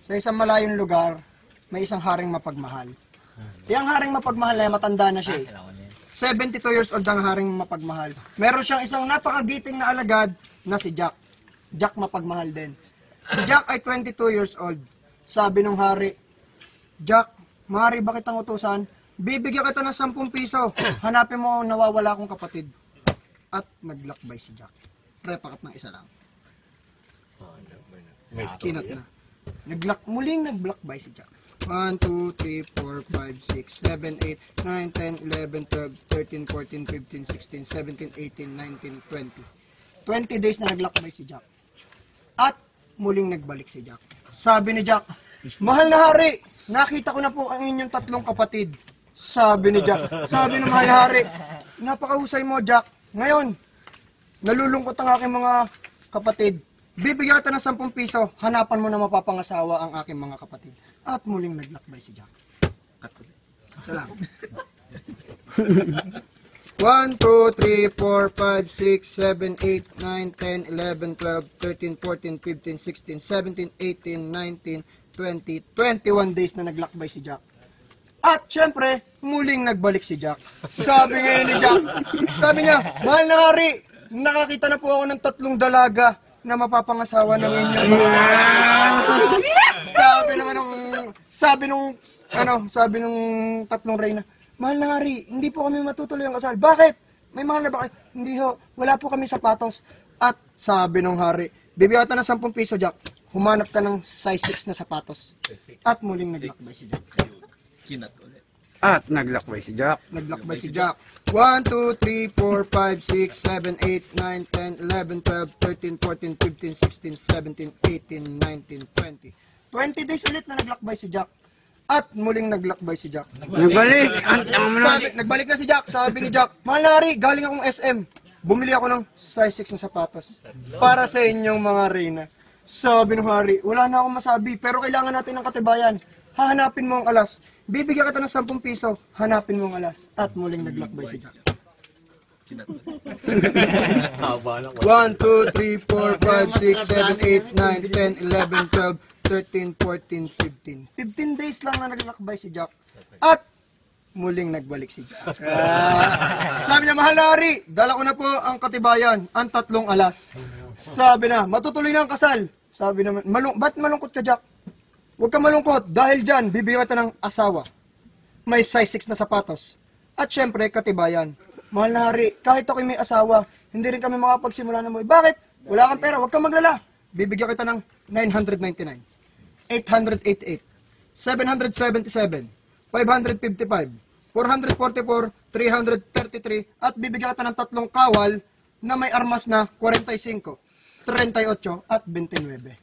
Sa isang malayong lugar, may isang haring mapagmahal. Yung haring mapagmahal na matanda na siya. 72 years old ang haring mapagmahal. Meron siyang isang napakagiting na alagad na si Jack. Jack mapagmahal din. Si Jack ay 22 years old. Sabi nung hari, Jack, maaari ba kitang utusan? Bibigyan kita ng 10 piso. Hanapin mo ang nawawala kong kapatid. At naglakbay si Jack. Pakat ng isa lang. Kinot na. Muling naglakbay si Jack. 1, 2, 3, 4, 5, 6, 7, 8, 9, 10, 11, 12, 13, 14, 15, 16, 17, 18, 19, 20. 20 days na naglakbay si Jack. At muling nagbalik si Jack. Sabi ni Jack, mahal na hari, nakita ko na po ang inyong 3 kapatid. Sabi ni Jack, sabi ng mahal na hari, napakahusay mo Jack. Ngayon, nalulungkot ang aking mga kapatid. Bibigyan kita ng 10 piso, hanapan mo na mapapangasawa ang aking mga kapatid. At muling naglakbay si Jack. Salamat. 1, 2, 3, 4, 5, 6, 7, 8, 9, 10, 11, 12, 13, 14, 15, 16, 17, 18, 19, 20, 21 days na naglakbay si Jack. At syempre, muling nagbalik si Jack. Sabi ngayon ni Jack, sabi niya, mahal na hari, nakakita na po ako ng 3 dalaga na mapapangasawa ng inyong mga... Sabi nung 3 reyna, mahal na hari, hindi po kami matutuloy ang kasal. Bakit? May mahal na ba kayo? Hindi ho, wala po kami sapatos. At sabi nung hari, bibigyan ka ng 10 piso, Jack. Humanap ka ng size 6 na sapatos. At muling naglakbay si Jack. At naglakbay si Jack. Naglakbay si Jack. 1, 2, 3, 4, 5, 6, 7, 8, 9, 10, 11, 12, 13, 14, 15, 16, 17, 18, 19, 20. 20 days ulit na naglakbay si Jack. At muling naglakbay si Jack. Nagbalik! Nagbalik na si Jack. Sabi ni Jack, mahal na hari, galing akong SM. Bumili ako ng size 6 na sapatos. Para sa inyong mga reyna. Sabi ng hari, wala na akong masabi, pero kailangan natin ng katibayan. Hahanapin mo ang alas. Bibigyan kita ng 10 piso, hanapin mo ang alas. At muling naglakbay si Jack. 1, 2, 3, 4, 5, 6, 7, 8, 9, 10, 11, 12, 13, 14, 15. 15 days lang na naglakbay si Jack. At muling nagbalik si Jack. Sabi niya, mahal na hari, dala ko na po ang katibayan, ang 3 alas. Sabi na, matutuloy na ang kasal. Sabi naman, ba't malungkot ka Jack? Huwag ka malungkot, dahil dyan, bibigyan kita ng asawa. May size 6 na sapatos. At syempre, katibayan. Mahal na hari, kahit ako'y may asawa, hindi rin kami makapagsimula ng buhay. Bakit? Wala kang pera, huwag kang maglala. Bibigyan kita ng 999, 888, 777, 555, 444, 333, at bibigyan kita ng 3 kawal na may armas na 45, 38, at 29.